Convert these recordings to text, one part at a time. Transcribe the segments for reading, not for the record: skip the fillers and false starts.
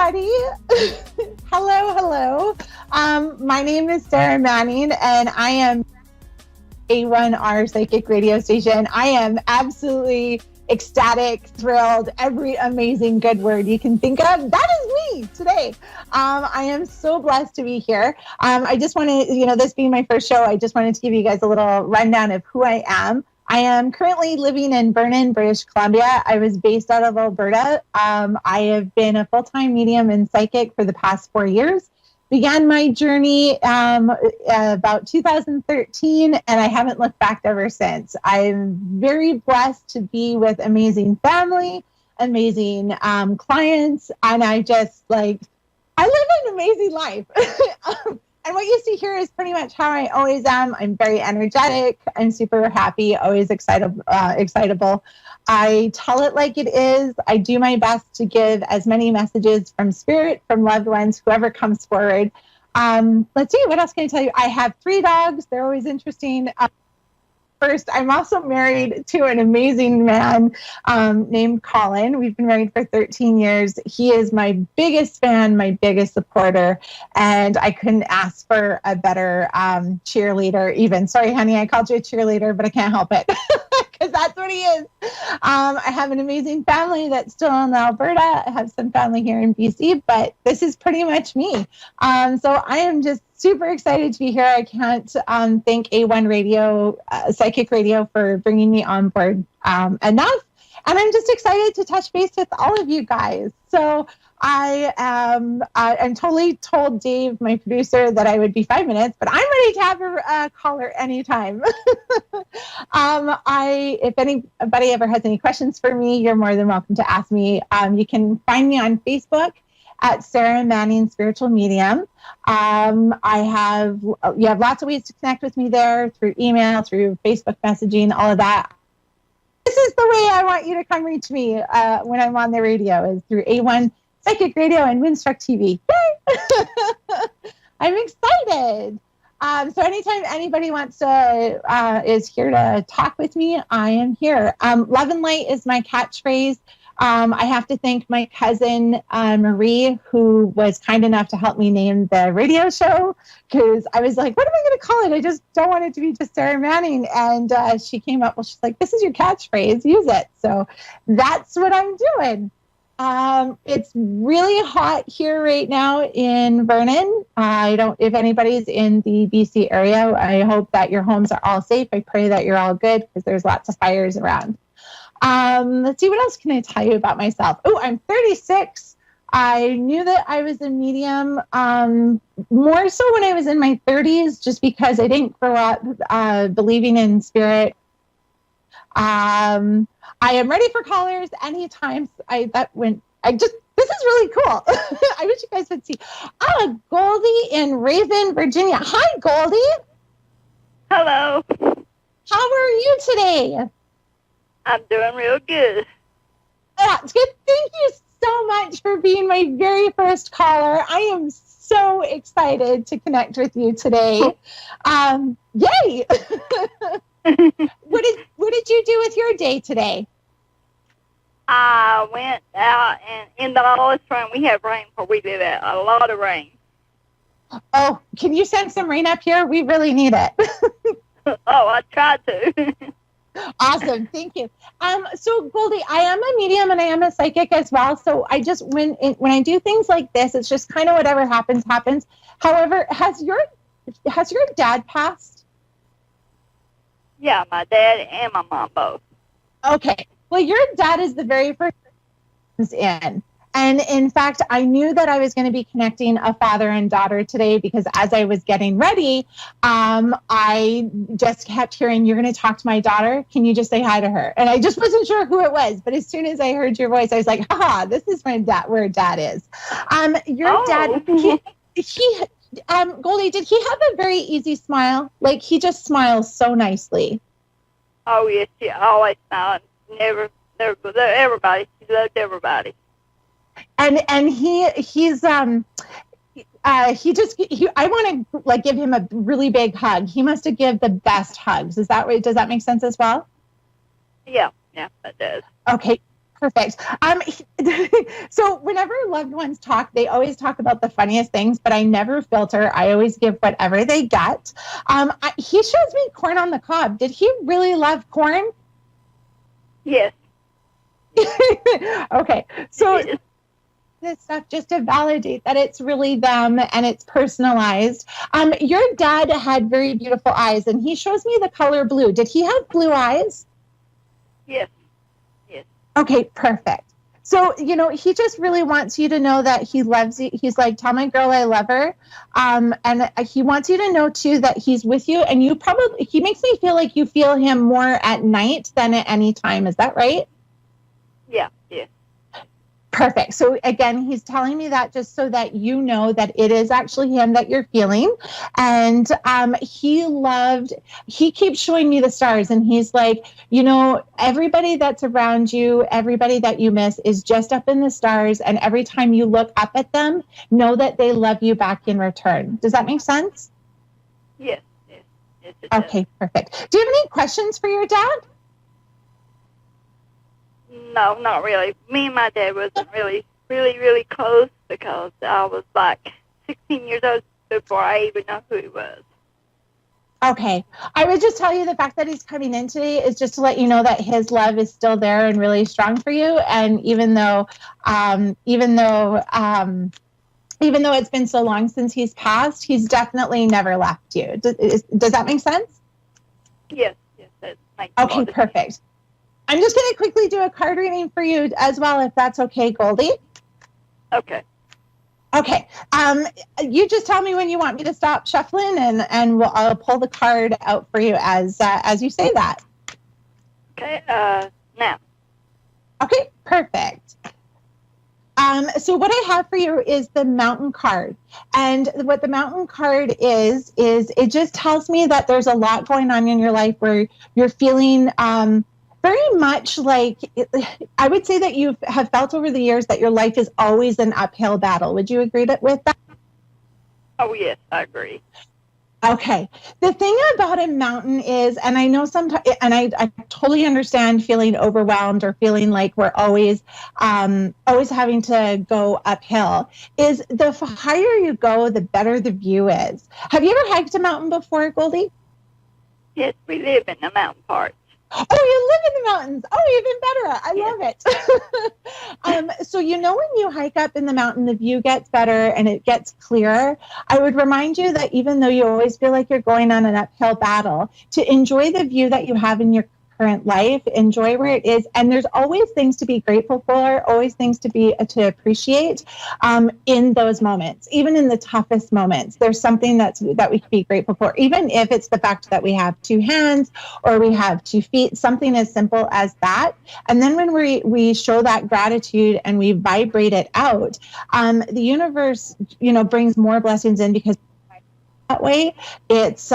everybody. Hello. My name is Sarah Manning, and I am A1R Psychic Radio Station. I am absolutely ecstatic, thrilled, every amazing good word you can think of. That is me today. I am so blessed to be here. I just wanted, this being my first show, I just wanted to give you guys a little rundown of who I am. I am currently living in Vernon, British Columbia. I was based out of Alberta. I have been a full-time medium and psychic for the past 4 years. Began my journey about 2013, and I haven't looked back ever since. I'm very blessed to be with amazing family, amazing clients, and I live an amazing life. And what you see here is pretty much how I always am. I'm very energetic. I'm super happy, always excitable. I tell it like it is. I do my best to give as many messages from spirit, from loved ones, whoever comes forward. Let's see, what else can I tell you? I have 3 dogs. They're always interesting. First, I'm also married to an amazing man named Colin. We've been married for 13 years. He is my biggest fan, my biggest supporter, and I couldn't ask for a better cheerleader even. Sorry, honey, I called you a cheerleader, but I can't help it because that's what he is. I have an amazing family that's still in Alberta. I have some family here in BC, but this is pretty much me. So I am just super excited to be here. I can't thank A1 Radio, Psychic Radio, for bringing me on board enough. And I'm just excited to touch base with all of you guys. So I'm totally told Dave, my producer, that I would be 5 minutes, but I'm ready to have a caller anytime. If anybody ever has any questions for me, you're more than welcome to ask me. You can find me on Facebook at Sarah Manning Spiritual Medium. You have lots of ways to connect with me there, through email, through Facebook messaging, all of that. This is the way I want you to come reach me when I'm on the radio, is through A1 Psychic Radio and Winstruck TV. Yay! I'm excited. So anytime anybody wants to, is here to talk with me, I am here. Love and light is my catchphrase. I have to thank my cousin, Marie, who was kind enough to help me name the radio show, because I was like, what am I going to call it? I just don't want it to be just Sarah Manning. And she came up, she's like, this is your catchphrase, use it. So that's what I'm doing. It's really hot here right now in Vernon. If anybody's in the BC area, I hope that your homes are all safe. I pray that you're all good, because there's lots of fires around. Let's see, what else can I tell you about myself? Oh, I'm 36. I knew that I was a medium more so when I was in my 30s, just because I didn't grow up believing in spirit. I am ready for callers anytime. This is really cool. I wish you guys would see. Goldie in Raven, Virginia. Hi, Goldie. Hello. How are you today? I'm doing real good. That's good. Thank you so much for being my very first caller. I am so excited to connect with you today. Yay! What did you do with your day today? I went out, and in the lowest rain, we have rain where we live at, a lot of rain. Oh, can you send some rain up here? We really need it. Oh, I tried to. Awesome. Thank you. So Goldie, I am a medium and I am a psychic as well. So I just, when I do things like this, it's just kind of whatever happens. However, has your dad passed? Yeah, my dad and my mom both. Okay. Well, your dad is the very first person in. And in fact, I knew that I was going to be connecting a father and daughter today, because as I was getting ready, I just kept hearing, you're going to talk to my daughter. Can you just say hi to her? And I just wasn't sure who it was. But as soon as I heard your voice, I was like, this is my dad, where dad is. Dad, Goldie, did he have a very easy smile? Like, he just smiles so nicely. Oh, yes, she always smiled. Never, everybody. She loved everybody. And he's I want to like give him a really big hug. He must have given the best hugs. Is that right? Does that make sense as well? Yeah, that does. Okay, Perfect. So whenever loved ones talk, they always talk about the funniest things, but I never filter. I always give whatever they get. He shows me corn on the cob. Did he really love corn? Yes. Okay. So this stuff just to validate that it's really them and it's personalized. Your dad had very beautiful eyes, and he shows me the color blue. Did he have blue eyes? Yes. Yes. Okay, perfect. So, he just really wants you to know that he loves you. He's like, tell my girl I love her. And he wants you to know, too, that he's with you. And he makes me feel like you feel him more at night than at any time. Is that right? Yeah. Yeah. Perfect. So again, he's telling me that just so that you know that it is actually him that you're feeling. And he keeps showing me the stars, and he's like, everybody that's around you, everybody that you miss is just up in the stars. And every time you look up at them, know that they love you back in return. Does that make sense? Yes. Yes. Okay, perfect. Do you have any questions for your dad? No, not really. Me and my dad wasn't really close because I was like 16 years old before I even knew who he was. Okay. I would just tell you the fact that he's coming in today is just to let you know that his love is still there and really strong for you. And even though it's been so long since he's passed, he's definitely never left you. Does that make sense? Yes. That makes okay, perfect. Sense. I'm just going to quickly do a card reading for you as well, if that's okay, Goldie. Okay. Okay. You just tell me when you want me to stop shuffling, and I'll pull the card out for you as you say that. Okay. Now. Okay. Perfect. So what I have for you is the Mountain card. And what the Mountain card is it just tells me that there's a lot going on in your life where you're feeling very much like, I would say that you have felt over the years that your life is always an uphill battle. Would you agree with that? Oh, yes, I agree. Okay. The thing about a mountain is, and I know sometimes, and I totally understand feeling overwhelmed or feeling like we're always having to go uphill, is the higher you go, the better the view is. Have you ever hiked a mountain before, Goldie? Yes, we live in the mountain part. Oh, you live in the mountains. Oh, even better. I love it. So, when you hike up in the mountain, the view gets better and it gets clearer. I would remind you that even though you always feel like you're going on an uphill battle, to enjoy the view that you have in your current life, enjoy where it is. And there's always things to be grateful for, always things to appreciate in those moments. Even in the toughest moments, there's something that we can be grateful for, even if it's the fact that we have two hands or we have 2 feet, something as simple as that. And then when we show that gratitude and we vibrate it out, the universe, brings more blessings in, because that way it's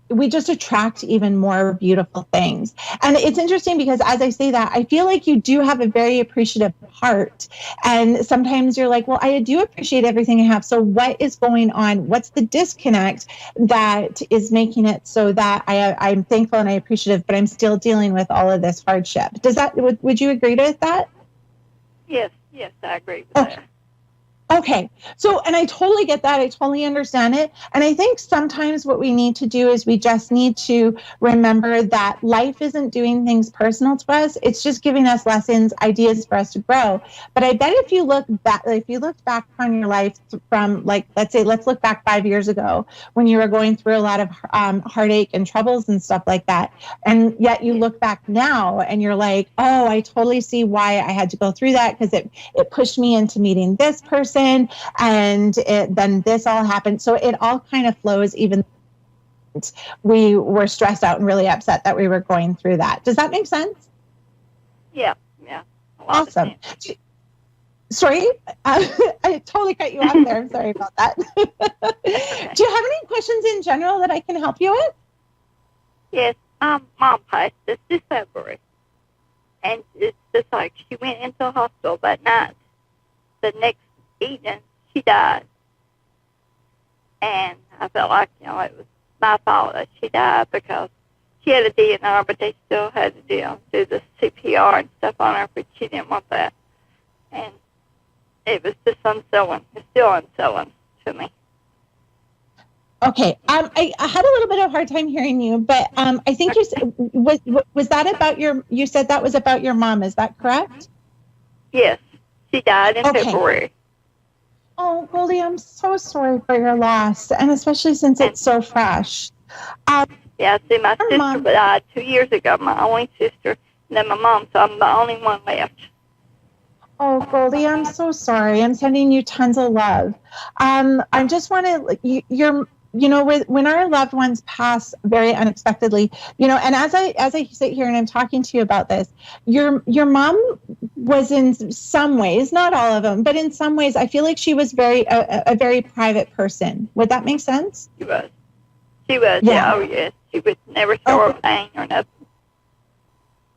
we just attract even more beautiful things. And it's interesting because as I say that, I feel like you do have a very appreciative heart. And sometimes you're like, well, I do appreciate everything I have. So what is going on? What's the disconnect that is making it so that I'm thankful and I'm appreciative, but I'm still dealing with all of this hardship? Would you agree with that? Yes, I agree with that. Okay. So, and I totally get that. I totally understand it. And I think sometimes what we need to do is we just need to remember that life isn't doing things personal to us. It's just giving us lessons, ideas for us to grow. But I bet if you looked back on your life from, like, let's look back 5 years ago when you were going through a lot of heartache and troubles and stuff like that. And yet you look back now and you're like, oh, I totally see why I had to go through that, because it pushed me into meeting this person. And then this all happened. So it all kind of flows, even we were stressed out and really upset that we were going through that. Does that make sense? Yeah. Awesome. Sorry, I totally cut you off there. I'm sorry about that. Okay. Do you have any questions in general that I can help you with? Yes. Mom passed this February. And it's just like she went into a hospital that night. The next evening, she died. And I felt like, it was my fault that she died, because she had a DNR, but they still had to do the CPR and stuff on her, but she didn't want that. And it was just unsettling. It's still unsettling to me. Okay. I had a little bit of a hard time hearing you, but I think was that about you said that was about your mom, is that correct? Yes. She died in February. Oh, Goldie, I'm so sorry for your loss, and especially since it's so fresh. Yeah, see, my sister died 2 years ago, my only sister, and then my mom, so I'm the only one left. Oh, Goldie, I'm so sorry. I'm sending you tons of love. I just want to, when our loved ones pass very unexpectedly, and as I sit here and I'm talking to you about this, your mom was in some ways, not all of them, but in some ways, I feel like she was a very private person. Would that make sense? She was. Yeah. Oh, yes. She would never show her pain or nothing.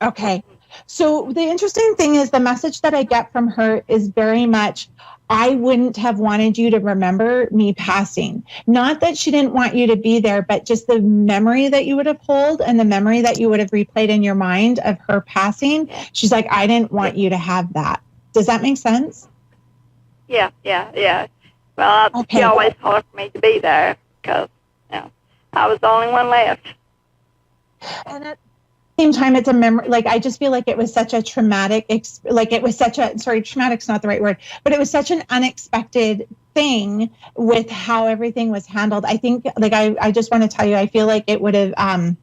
Okay. So the interesting thing is the message that I get from her is very much, I wouldn't have wanted you to remember me passing. Not that she didn't want you to be there, but just the memory that you would have held and the memory that you would have replayed in your mind of her passing. She's like, I didn't want you to have that. Does that make sense? Yeah. Well, she always called for me to be there because, I was the only one left. And at the same time, it's a memory. Like, I just feel like it was such a traumatic, traumatic's not the right word, but it was such an unexpected thing with how everything was handled. I think, I just want to tell you, I feel like it would have,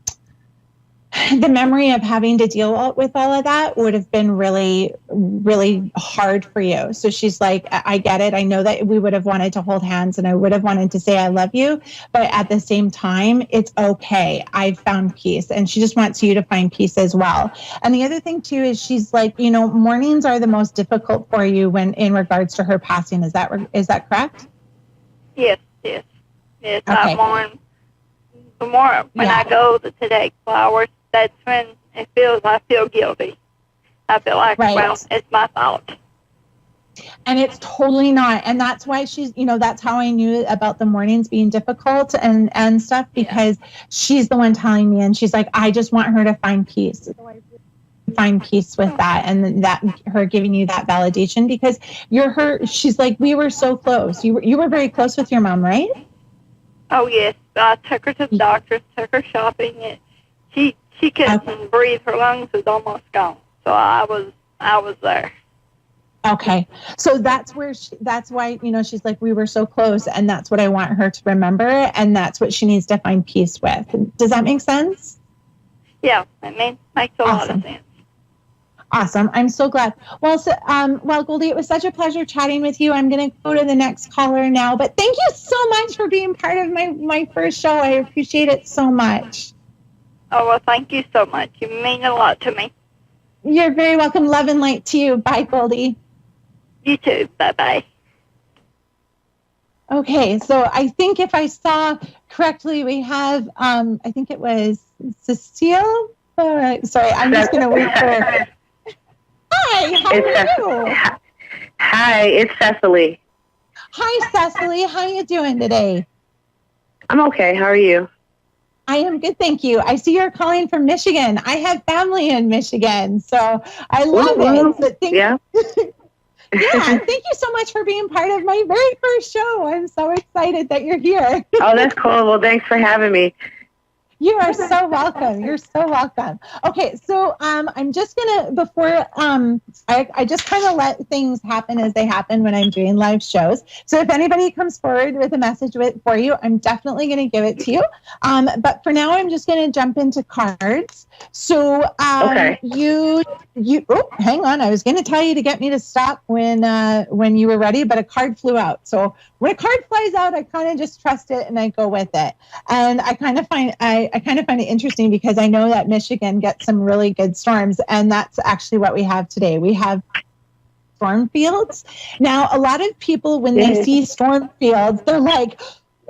the memory of having to deal with all of that would have been really, really hard for you. So she's like, I get it. I know that we would have wanted to hold hands and I would have wanted to say, I love you. But at the same time, it's okay. I've found peace. And she just wants you to find peace as well. And the other thing too, is she's like, mornings are the most difficult for you when in regards to her passing. Is that correct? Yes. Okay. I mourn. The more when I go to take flowers, that's when I feel guilty. I feel like, well, it's my fault. And it's totally not. And that's why she's, that's how I knew about the mornings being difficult and stuff, because she's the one telling me, and she's like, I just want her to find peace. So I find peace with that, and that her giving you that validation, because she's like, we were so close. You were very close with your mom, right? Oh, yes. I took her to the doctor, took her shopping. And she couldn't breathe. Her lungs was almost gone. So I was there. Okay. So that's why, she's like, we were so close, and that's what I want her to remember, and that's what she needs to find peace with. Does that make sense? Yeah, it makes a lot of sense. Awesome. I'm so glad. Well, Goldie, it was such a pleasure chatting with you. I'm going to go to the next caller now, but thank you so much for being part of my first show. I appreciate it so much. Oh, well, thank you so much. You mean a lot to me. You're very welcome. Love and light to you. Bye, Goldie. You too. Bye-bye. Okay, so I think if I saw correctly, we have, I think it was Cecile. Sorry, I'm just going to wait for her. Hi, how are you? Hi, it's Cecily. Hi, Cecily. How are you doing today? I'm okay. How are you? I am good, thank you. I see you're calling from Michigan. I have family in Michigan, so I love it. So yeah, thank you so much for being part of my very first show. I'm so excited that you're here. Oh, that's cool. Well, thanks for having me. You are so welcome. You're so welcome. Okay, so I'm just gonna I just kind of let things happen as they happen when I'm doing live shows. So if anybody comes forward with a message for you, I'm definitely going to give it to you. But for now, I'm just going to jump into cards. So okay. You hang on. I was going to tell you to get me to stop when you were ready, but a card flew out. So when a card flies out, I kind of just trust it and I go with it. And I kind of find it interesting because I know that Michigan gets some really good storms, and that's actually what we have today. We have storm fields. Now, a lot of people, when they see storm fields, they're like,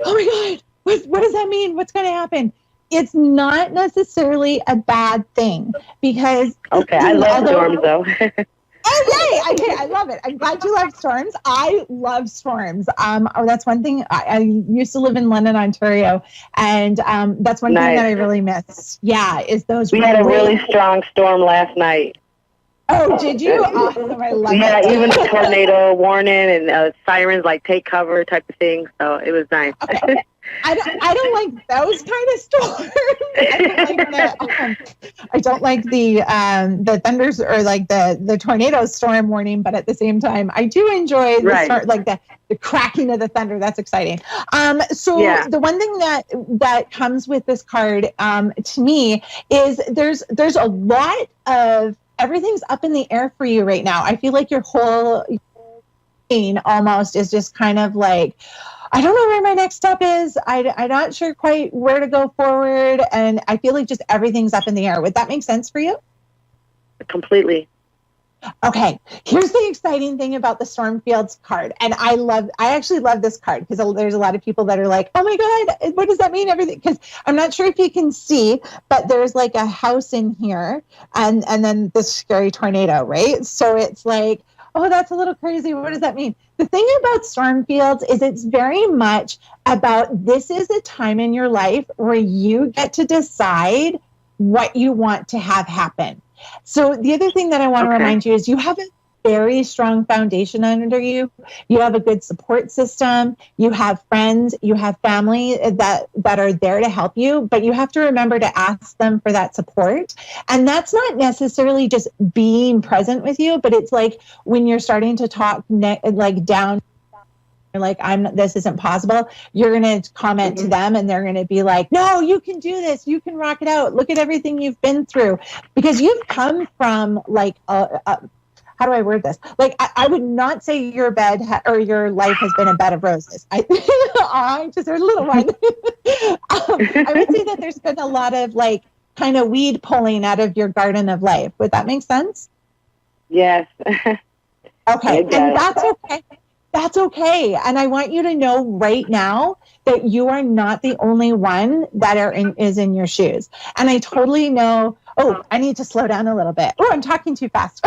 oh my God, what does that mean? What's going to happen? It's not necessarily a bad thing because... Okay, I love storms though. Oh, yay. Okay, I love it. I'm glad you love storms. I love storms. That's one thing. I used to live in London, Ontario, and that's one thing that I really miss. Yeah, is those. We had a really strong storm last night. Oh, did you? Awesome. I love it. Yeah, even a tornado warning and sirens, like take cover type of thing. So it was nice. Okay. I don't like those kind of storms. I don't like the thunders or like the tornado storm warning, but at the same time, I do enjoy the the cracking of the thunder. That's exciting. The one thing that comes with this card to me is there's a lot of everything's up in the air for you right now. I feel like your whole thing almost is just kind of like, I don't know where my next step is. I'm not sure quite where to go forward. And I feel like just everything's up in the air. Would that make sense for you? Completely. Okay. Here's the exciting thing about the Stormfields card. And I actually love this card because there's a lot of people that are like, oh my God, what does that mean? Everything. Because I'm not sure if you can see, but there's like a house in here and then this scary tornado, right? So it's like, oh, that's a little crazy. What does that mean? The thing about Stormfields is it's very much about this is a time in your life where you get to decide what you want to have happen. So the other thing that I want to remind you is you have a very strong foundation under you. You have a good support system. You have friends. You have family that are there to help you, but you have to remember to ask them for that support. And that's not necessarily just being present with you, but it's like when you're starting to talk down, like this isn't possible, you're going to comment to them and they're going to be like, no, you can do this. You can rock it out. Look at everything you've been through, because you've come from like how do I word this? Like, I would not say your bed or your life has been a bed of roses. I just heard a little one. I would say that there's been a lot of like kind of weed pulling out of your garden of life. Would that make sense? Yes. Okay. And that's okay. That's okay. And I want you to know right now that you are not the only one that is in your shoes. And I totally know, I need to slow down a little bit. Oh, I'm talking too fast.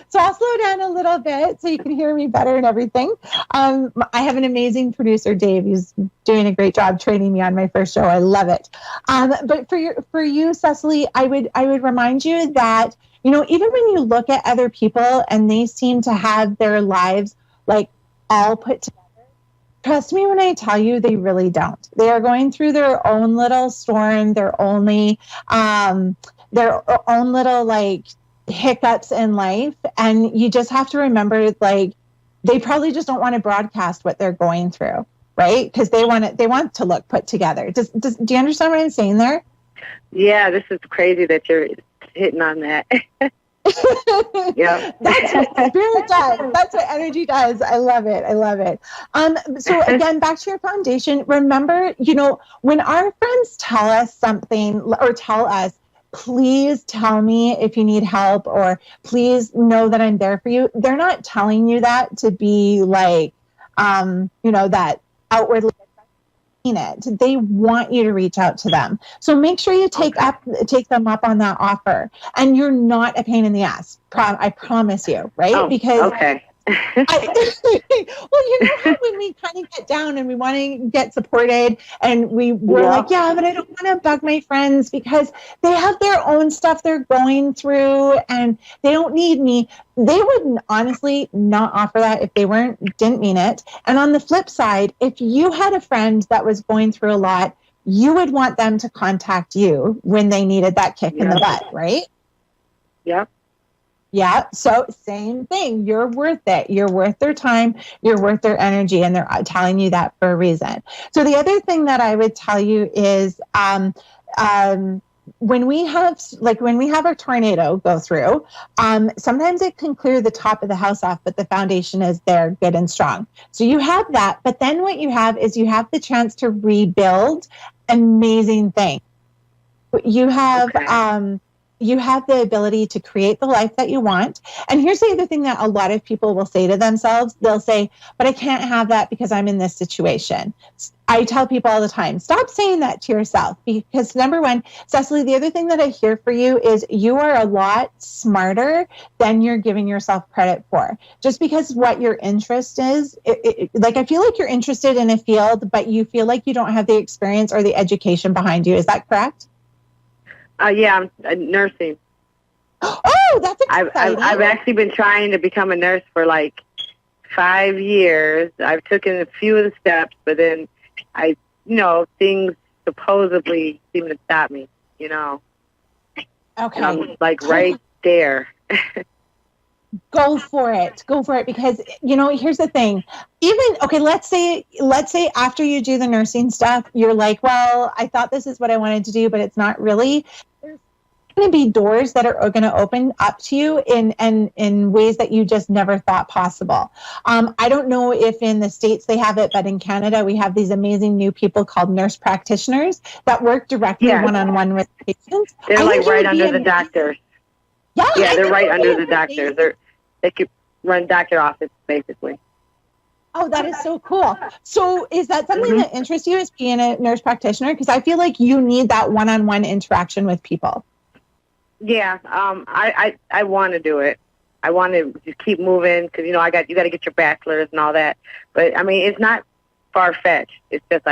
So I'll slow down a little bit so you can hear me better and everything. I have an amazing producer, Dave. He's doing a great job training me on my first show. I love it. But for you, Cecily, I would remind you that, you know, even when you look at other people and they seem to have their lives like all put together, trust me when I tell you they really don't. They are going through their own little storm, their own little like hiccups in life. And you just have to remember, like, they probably just don't want to broadcast what they're going through, right? Because they want to look put together. Do you understand what I'm saying there? Yeah, this is crazy that you're hitting on that. Yeah, that's what spirit does. That's what energy does. I love it. I love it. So again, back to your foundation. Remember, you know, when our friends tell us something or tell us, please tell me if you need help, or please know that I'm there for you. They're not telling you that to be like, you know, that outwardly. It. They want you to reach out to them. So make sure you take them up on that offer. And you're not a pain in the ass. I promise you, right? Because well, you know how when we kind of get down and we want to get supported and we're like, yeah, but I don't want to bug my friends because they have their own stuff they're going through and they don't need me. They would honestly not offer that if they didn't mean it. And on the flip side, if you had a friend that was going through a lot, you would want them to contact you when they needed that kick in the butt, right? Yeah. Yeah. So same thing. You're worth it. You're worth their time. You're worth their energy. And they're telling you that for a reason. So the other thing that I would tell you is when we have a tornado go through, sometimes it can clear the top of the house off, but the foundation is there good and strong. So you have that. But then what you have is you have the chance to rebuild amazing things. You have you have the ability to create the life that you want. And here's the other thing that a lot of people will say to themselves. They'll say, but I can't have that because I'm in this situation. I tell people all the time, stop saying that to yourself, because number one, Cecily, the other thing that I hear for you is you are a lot smarter than you're giving yourself credit for. Just because what your interest is, like I feel like you're interested in a field, but you feel like you don't have the experience or the education behind you. Is that correct? Yeah, I'm nursing. Oh, that's exciting. I've actually been trying to become a nurse for like 5 years. I've taken a few of the steps, but then things supposedly seem to stop me, Okay. And I'm like right there. Go for it, because here's the thing. Let's say after you do the nursing stuff, you're like, well, I thought this is what I wanted to do, but it's not really. There's going to be doors that are going to open up to you in ways that you just never thought possible. I don't know if in the States they have it, but in Canada we have these amazing new people called nurse practitioners that work directly one-on-one with patients. They're like right under the doctors. Yeah, they're right under the doctors. They could run doctor office, basically. Oh, that is so cool. So is that something that interests you as being a nurse practitioner? Because I feel like you need that one-on-one interaction with people. Yeah, I want to do it. I want to just keep moving because, you got to get your bachelor's and all that. But, I mean, it's not far-fetched. It's just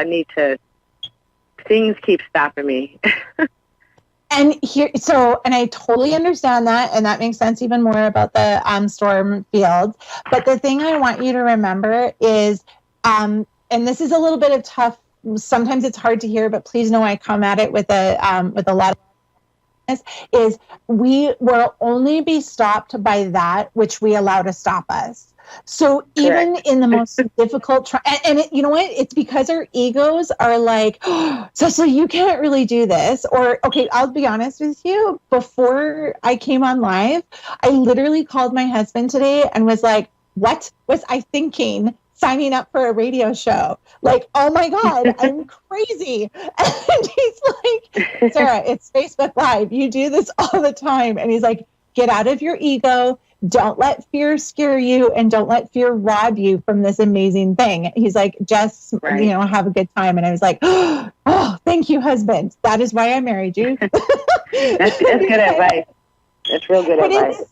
things keep stopping me. And I totally understand that, and that makes sense even more about the storm field. But the thing I want you to remember is, and this is a little bit of tough. Sometimes it's hard to hear, but please know I come at it with a lot of this. Is we will only be stopped by that which we allow to stop us. So even in the most difficult, you know what? It's because our egos are like, oh, Cecily, you can't really do this. Or, okay, I'll be honest with you. Before I came on live, I literally called my husband today and was like, what was I thinking signing up for a radio show? Like, oh my God, I'm crazy. And he's like, Sarah, it's Facebook Live. You do this all the time. And he's like, get out of your ego. Don't let fear scare you, and don't let fear rob you from this amazing thing. He's like, just, have a good time. And I was like, oh, thank you, husband. That is why I married you. That's good advice. That's real good advice.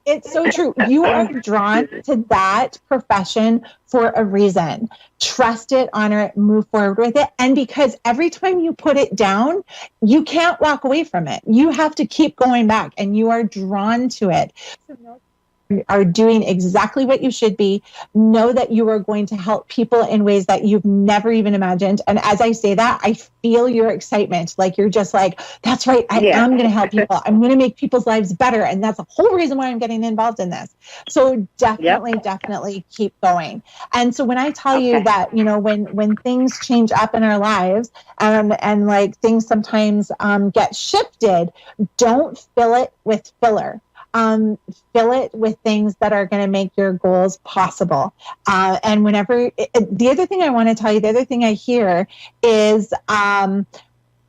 It's so true. You are drawn to that profession for a reason. Trust it, honor it, move forward with it. And because every time you put it down, you can't walk away from it. You have to keep going back, and you are drawn to it. So you are doing exactly what you should be. Know that you are going to help people in ways that you've never even imagined. And as I say that, I feel your excitement. Like you're just like, that's right. I am going to help people. I'm going to make people's lives better. And that's the whole reason why I'm getting involved in this. So definitely keep going. And so when I tell you that, when things change up in our lives and like things sometimes get shifted, don't fill it with filler. Fill it with things that are going to make your goals possible. And the other thing I want to tell you, the other thing I hear is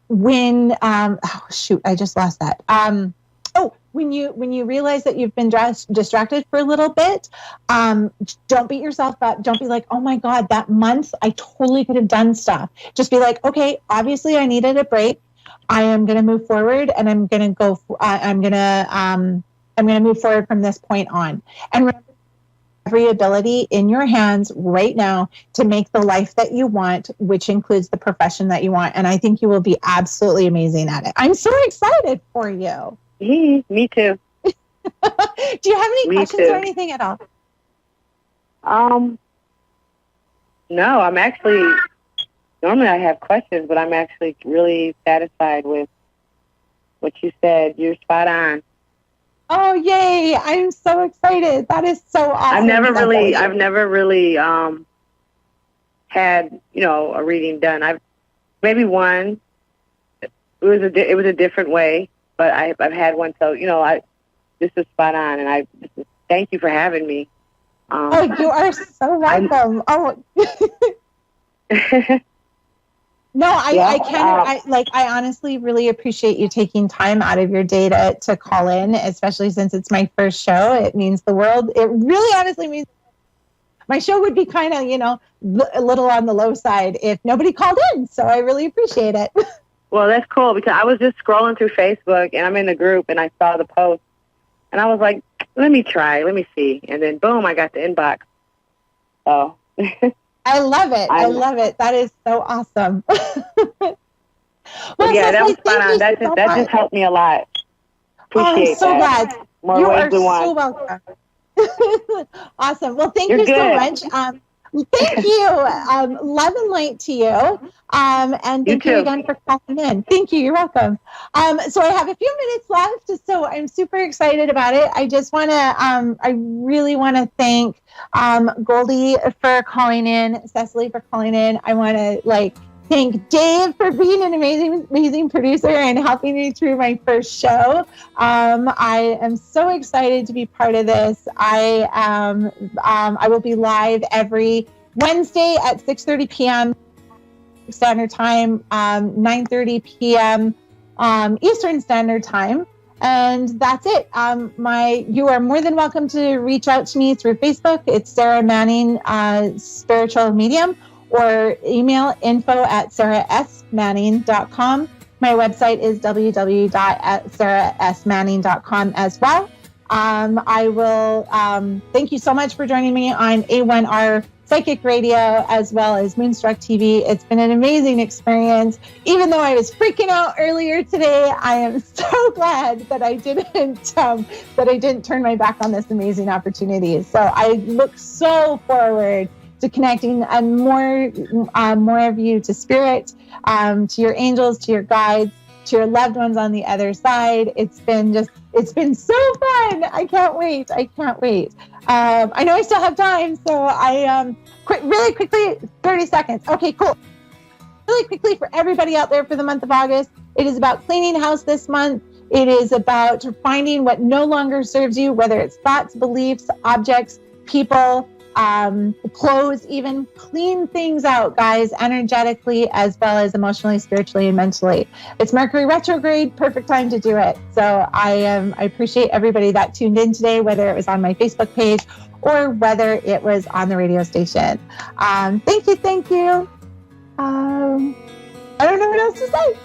when I just lost that. When you realize that you've been distracted for a little bit, don't beat yourself up. Don't be like, oh my God, that month I totally could have done stuff. Just be like, okay, obviously I needed a break. I am going to move forward, and I'm going to go. I'm going to move forward from this point on. And remember, every ability in your hands right now to make the life that you want, which includes the profession that you want. And I think you will be absolutely amazing at it. I'm so excited for you. Me too. Do you have any questions or anything at all? No, I'm actually, normally I have questions, but I'm actually really satisfied with what you said. You're spot on. Oh, yay. I'm so excited. That is so awesome. I've never really had, a reading done. I've maybe one. It was a different way, but I've had one. So, this is spot on. And thank you for having me. You are so welcome. No, I honestly really appreciate you taking time out of your day to call in, especially since it's my first show. It means the world. It really honestly means. my show would be kind of, you know, a little on the low side if nobody called in. So I really appreciate it. Well, that's cool because I was just scrolling through Facebook and I'm in the group and I saw the post and I was like, let me see. And then boom, I got the inbox. So I love it. I love it. That is so awesome. Well, yeah, that was spot on. That just helped me a lot. Appreciate I'm so that. glad. More you ways are than one. so welcome. Awesome. Well, thank you so much. Thank you. Love and light to you. And thank you again for calling in. Thank you. You're welcome. So I have a few minutes left. So I'm super excited about it. I just want to, I really want to thank Goldie for calling in, Cecily for calling in. I want to thank Dave for being an amazing producer and helping me through my first show. I am so excited to be part of this. I will be live every Wednesday at 6:30 p.m. Standard Time, 9:30 p.m. Eastern Standard Time. And that's it. You are more than welcome to reach out to me through Facebook. It's Sarah Manning, Spiritual Medium, or email info@sarahsmanning.com. My website is www.sarahsmanning.com as well. I will thank you so much for joining me on A1R Psychic Radio as well as Moonstruck TV. It's been an amazing experience. Even though I was freaking out earlier today, I am so glad that I didn't turn my back on this amazing opportunity. So I look so forward to connecting and more of you to spirit, to your angels, to your guides, to your loved ones on the other side. It's been so fun. I can't wait. I know I still have time, so really quickly, 30 seconds. Okay, cool. Really quickly for everybody out there for the month of August, it is about cleaning house this month. It is about finding what no longer serves you, whether it's thoughts, beliefs, objects, people, clothes, even. Clean things out, guys, energetically as well as emotionally, spiritually, and mentally. It's Mercury retrograde, perfect time to do it. So I appreciate everybody that tuned in today, whether it was on my Facebook page or whether it was on the radio station. Thank you. I don't know what else to say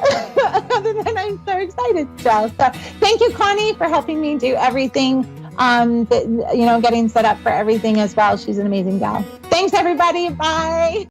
other than I'm so excited, Jill. So thank you, Connie, for helping me do everything. Getting set up for everything as well. She's an amazing gal. Thanks, everybody. Bye.